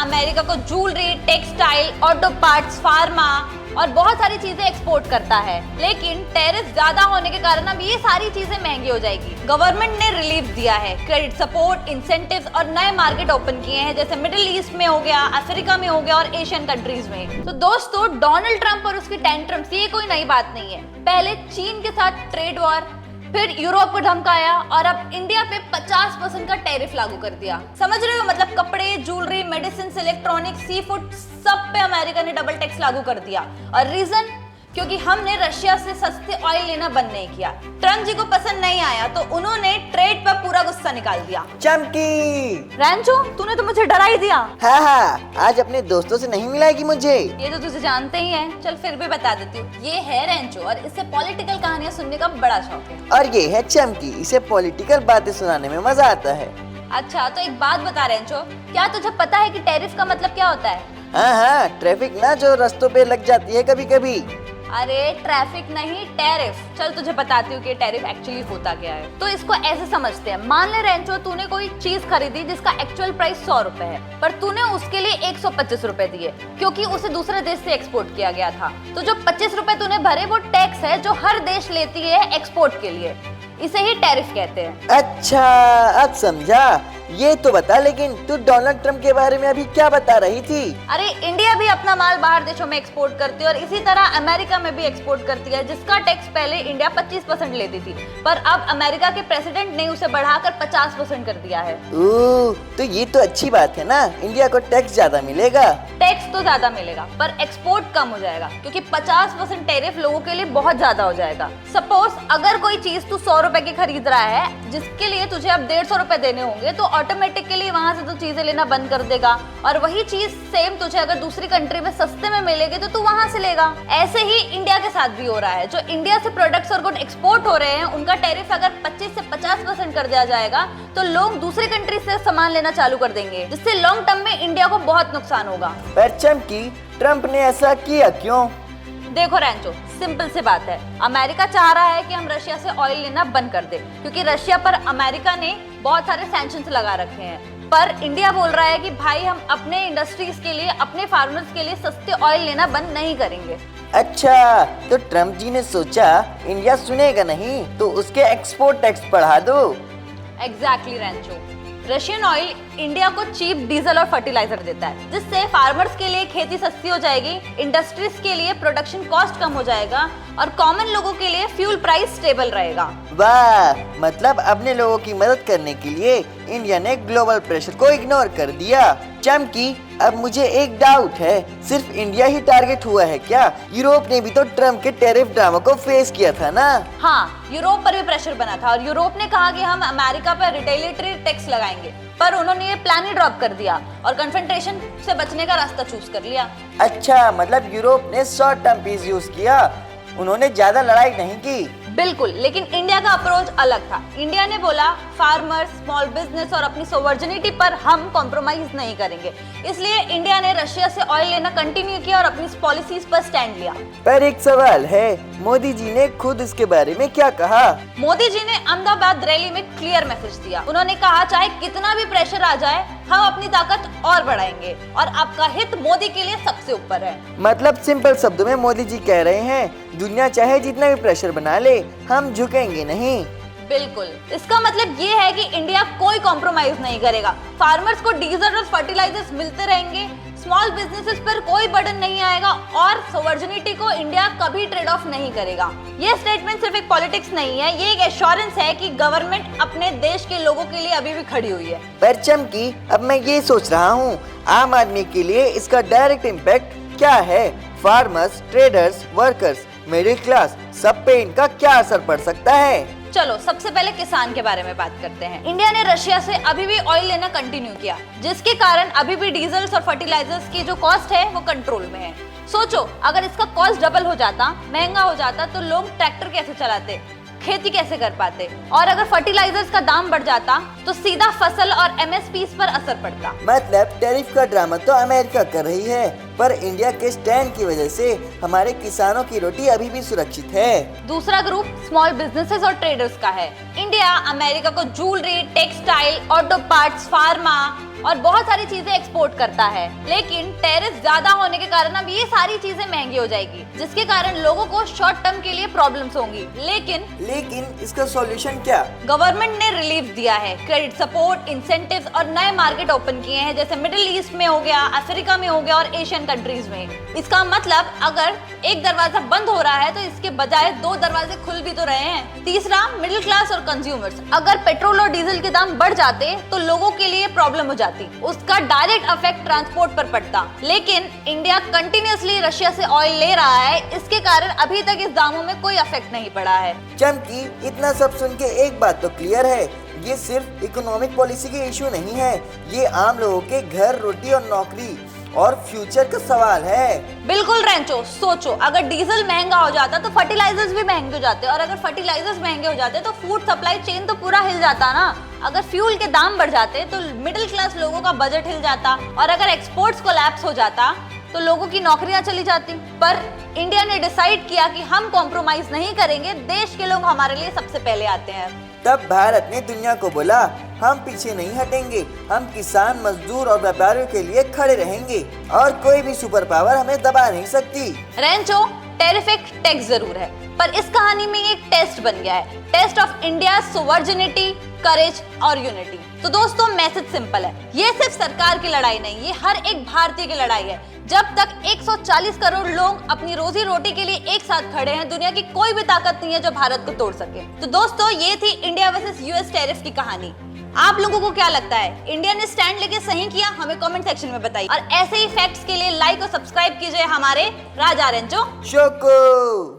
America को jewellery, textile, auto parts, pharma और बहुत सारी चीजें एक्सपोर्ट करता है। लेकिन टैरिफ ज्यादा होने के कारण अब ये सारी चीजें महंगी हो जाएगी। गवर्नमेंट ने रिलीफ दिया है, क्रेडिट सपोर्ट, इंसेंटिव्स और नए मार्केट ओपन किए हैं, जैसे मिडिल ईस्ट में हो गया, अफ्रीका में हो गया और एशियन कंट्रीज में। तो दोस्तों, डोनाल्ड ट्रंप और उसकी टेंट्रम्स ये कोई नई बात नहीं है। पहले चीन के साथ ट्रेड वॉर, फिर यूरोप को धमकाया और अब इंडिया पे 50% का टैरिफ लागू कर दिया। समझ रहे हो, मतलब कपड़े, jewellery, medicine, electronics, sea food, सब पे अमेरिका ने डबल टैक्स लागू कर दिया। और रीजन, क्योंकि हमने रशिया से सस्ते ऑयल लेना बंद नहीं किया। ट्रंप जी को पसंद नहीं आया तो उन्होंने ट्रेड पर पूरा गुस्सा निकाल दिया। चमकी रैंचो, तूने तो मुझे डरा ही दिया। हाँ, आज अपने दोस्तों से नहीं मिलाएगी मुझे। ये तो तुझे जानते ही है, चल फिर भी बता देती हूँ। ये है रैंचो और इससे पॉलिटिकल कहानियां सुनने का बड़ा शौक है। और ये है चमकी, इसे पॉलिटिकल बातें सुनाने में मजा आता है। अच्छा, तो एक बात बता रैंचो, क्या तुझे पता है कि टैरिफ का मतलब क्या होता है? हाँ, ट्रैफिक ना जो रास्तों पे लग जाती है कभी कभी। अरे ट्रैफिक नहीं, टैरिफ। चल तुझे बताती हूँ कि टैरिफ एक्चुअली होता क्या है। तो इसको ऐसे समझते हैं, मान ले रैंचो, तूने कोई चीज खरीदी जिसका एक्चुअल प्राइस 100 रुपए है, पर तूने उसके लिए 125 रुपए दिए क्योंकि उसे दूसरे देश से एक्सपोर्ट किया गया था। तो जो 25 रुपए तूने भरे वो टैक्स है जो हर देश लेती है एक्सपोर्ट के लिए। इसे ही टैरिफ कहते हैं। अच्छा, अब समझा। ये तो बता, लेकिन तू डोनाल्ड ट्रंप के बारे में अभी क्या बता रही थी? अरे इंडिया भी अपना माल बाहर देशों में एक्सपोर्ट करती है और इसी तरह अमेरिका में भी एक्सपोर्ट करती है, जिसका टैक्स पहले इंडिया 25% लेती थी, पर अब अमेरिका के प्रेसिडेंट ने उसे बढ़ाकर 50% कर दिया है। ओह, तो ये तो अच्छी बात है ना, इंडिया को टैक्स ज्यादा मिलेगा। टैक्स तो ज्यादा मिलेगा पर एक्सपोर्ट कम हो जाएगा, क्योंकि 50% टैरिफ लोगों के लिए बहुत ज्यादा हो जाएगा। सपोज अगर कोई चीज तू 100 रुपए की खरीद रहा है, जिसके लिए तुझे अब 150 रुपए देने होंगे, तो ऑटोमेटिकली वहां से तो चीजें लेना बंद कर देगा और वही चीज सेम तुझे अगर दूसरी कंट्री में सस्ते में मिलेगी तो तू वहां से लेगा। ऐसे ही इंडिया के साथ भी हो रहा है। जो इंडिया से प्रोडक्ट्स और गुड एक्सपोर्ट हो रहे हैं, उनका टैरिफ अगर 25 से 50% कर दिया जाएगा तो लोग दूसरी कंट्री से सामान लेना चालू कर देंगे, जिससे लॉन्ग टर्म में इंडिया को बहुत नुकसान होगा। पर चमकी, ट्रंप ने ऐसा किया क्यों? देखो रैंचो, सिंपल सी बात है, अमेरिका चाह रहा है कि हम रशिया से ऑयल लेना बंद कर दे, क्योंकि रशिया पर अमेरिका ने बहुत सारे सैंक्शंस लगा रखे हैं। पर इंडिया बोल रहा है कि भाई हम अपने इंडस्ट्रीज के लिए, अपने फार्मर्स के लिए सस्ते ऑयल लेना बंद नहीं करेंगे। अच्छा, तो ट्रंप जी ने सोचा इंडिया सुनेगा नहीं तो उसके एक्सपोर्ट टैक्स बढ़ा दो। एग्जैक्टली रैंचो, रशियन ऑयल इंडिया को चीप डीजल और फर्टिलाइजर देता है, जिससे फार्मर्स के लिए खेती सस्ती हो जाएगी, इंडस्ट्रीज के लिए प्रोडक्शन कॉस्ट कम हो जाएगा और कॉमन लोगों के लिए फ्यूल प्राइस स्टेबल रहेगा। वाह, मतलब अपने लोगों की मदद करने के लिए इंडिया ने ग्लोबल प्रेशर को इग्नोर कर दिया। चमकी, अब मुझे एक डाउट है, सिर्फ इंडिया ही टारगेट हुआ है क्या? यूरोप ने भी तो ट्रंप के टैरिफ ड्रामा को फेस किया था ना? हाँ, यूरोप पर भी प्रेशर बना था और यूरोप ने कहा कि हम अमेरिका पर रिटेलिटरी टैक्स लगाएंगे, पर उन्होंने ये प्लान ही ड्रॉप कर दिया और कन्फ्रंटेशन से बचने का रास्ता चूज कर लिया। अच्छा, मतलब यूरोप ने शॉर्ट टर्म पीस यूज किया, उन्होंने ज्यादा लड़ाई नहीं की। बिल्कुल, लेकिन इंडिया का अप्रोच अलग था। इंडिया ने बोला फार्मर्स, स्मॉल बिजनेस और अपनी सोवर्जिनिटी पर हम कॉम्प्रोमाइज नहीं करेंगे। इसलिए इंडिया ने रशिया से ऑयल लेना कंटिन्यू किया और अपनी पॉलिसीज पर स्टैंड लिया। पर एक सवाल है, मोदी जी ने खुद इसके बारे में क्या कहा? मोदी जी ने अहमदाबाद रैली में क्लियर मैसेज दिया। उन्होंने कहा चाहे कितना भी प्रेशर आ जाए, हम अपनी ताकत और बढ़ाएंगे और आपका हित मोदी के लिए सबसे ऊपर है। मतलब सिंपल शब्दों में मोदी जी कह रहे हैं, दुनिया चाहे जितना भी प्रेशर बना ले, हम झुकेंगे नहीं। बिल्कुल, इसका मतलब ये है कि इंडिया कोई कॉम्प्रोमाइज नहीं करेगा। फार्मर्स को डीजल और फर्टिलाइजर्स मिलते रहेंगे, स्मॉल बिजनेसेस पर कोई बर्डन नहीं आएगा और सोवर्जिनिटी को इंडिया कभी ट्रेड ऑफ नहीं करेगा। ये स्टेटमेंट सिर्फ एक पॉलिटिक्स नहीं है, ये एक एश्योरेंस है कि गवर्नमेंट अपने देश के लोगों के लिए अभी भी खड़ी हुई है। पर चमकी, अब मैं ये सोच रहा हूँ, आम आदमी के लिए इसका डायरेक्ट इम्पैक्ट क्या है? Farmers, traders, workers, middle class, सब पे इनका क्या असर पड़ सकता है? चलो सबसे पहले किसान के बारे में बात करते हैं। इंडिया ने रशिया से अभी भी ऑयल लेना कंटिन्यू किया, जिसके कारण अभी भी डीजल्स और फर्टिलाइजर्स की जो कॉस्ट है वो कंट्रोल में है। सोचो अगर इसका कॉस्ट डबल हो जाता, महंगा हो जाता, तो लोग ट्रैक्टर कैसे चलाते, खेती कैसे कर पाते? और अगर फर्टिलाइजर्स का दाम बढ़ जाता तो सीधा फसल और एमएसपी पर असर पड़ता। मतलब टैरिफ का ड्रामा तो अमेरिका कर रही है, पर इंडिया के स्टैंड की वजह से हमारे किसानों की रोटी अभी भी सुरक्षित है। दूसरा ग्रुप स्मॉल बिजनेसेस और ट्रेडर्स का है। इंडिया अमेरिका को jewellery, textile, auto parts, pharma और बहुत सारी चीजें एक्सपोर्ट करता है, लेकिन टैरिफ ज्यादा होने के कारण अब ये सारी चीजें महंगी हो जाएगी, जिसके कारण लोगों को शॉर्ट टर्म के लिए प्रॉब्लम्स होंगी। लेकिन इसका सॉल्यूशन क्या? गवर्नमेंट ने रिलीफ दिया है, क्रेडिट सपोर्ट, इंसेंटिव्स और नए मार्केट ओपन किए हैं, जैसे मिडिल ईस्ट में हो गया, अफ्रीका में हो गया और एशियन कंट्रीज में। इसका मतलब अगर एक दरवाजा बंद हो रहा है तो इसके बजाय 2 दरवाजे खुल भी तो रहे हैं। तीसरा, मिडिल क्लास और कंज्यूमर्स। अगर पेट्रोल और डीजल के दाम बढ़ जाते तो लोगों के लिए प्रॉब्लम हो जाती, उसका डायरेक्ट इफेक्ट ट्रांसपोर्ट पर पड़ता। लेकिन इंडिया कंटिन्यूअसली रशिया से ऑयल ले रहा है, इसके कारण अभी तक इस दामों में कोई इफेक्ट नहीं पड़ा है। चमकी, इतना सब सुन के एक बात तो क्लियर है, ये सिर्फ इकोनॉमिक पॉलिसी के इशू नहीं है, ये आम लोगों के घर, रोटी और नौकरी और फ्यूचर का सवाल है। बिल्कुल रेंचो, सोचो अगर डीजल महंगा हो जाता तो फर्टिलाइजर्स भी महंगे हो जाते, और अगर फर्टिलाइजर्स महंगे हो जाते तो फूड सप्लाई चेन तो पूरा हिल जाता ना। अगर फ्यूल के दाम बढ़ जाते तो मिडिल क्लास लोगों का बजट हिल जाता, और अगर एक्सपोर्ट्स कोलैप्स हो जाता तो लोगों की नौकरियां चली जाती। पर इंडिया ने डिसाइड किया कि हम कॉम्प्रोमाइज नहीं करेंगे, देश के लोग हमारे लिए सबसे पहले आते हैं। तब भारत ने दुनिया को बोला, हम पीछे नहीं हटेंगे, हम किसान, मजदूर और व्यापारियों के लिए खड़े रहेंगे और कोई भी सुपर पावर हमें दबा नहीं सकती। रेंचो, टेरिफिक टैक्स जरूर है, पर इस कहानी में एक टेस्ट बन गया है, टेस्ट ऑफ इंडिया सोवर्जिनिटी, करेज और यूनिटी। तो दोस्तों, मैसेज सिंपल है, ये सिर्फ सरकार की लड़ाई नहीं, ये हर एक भारतीय की लड़ाई है। जब तक 140 करोड़ लोग अपनी रोजी रोटी के लिए एक साथ खड़े हैं, दुनिया की कोई भी ताकत नहीं है जो भारत को तोड़ सके। तो दोस्तों, ये थी इंडिया वर्सेस यूएस टैरिफ की कहानी। आप लोगों को क्या लगता है, इंडिया ने स्टैंड लेके सही किया? हमें कमेंट सेक्शन में बताइए, और ऐसे ही फैक्ट्स के लिए लाइक और सब्सक्राइब कीजिए हमारे राजा रेंचो शो को।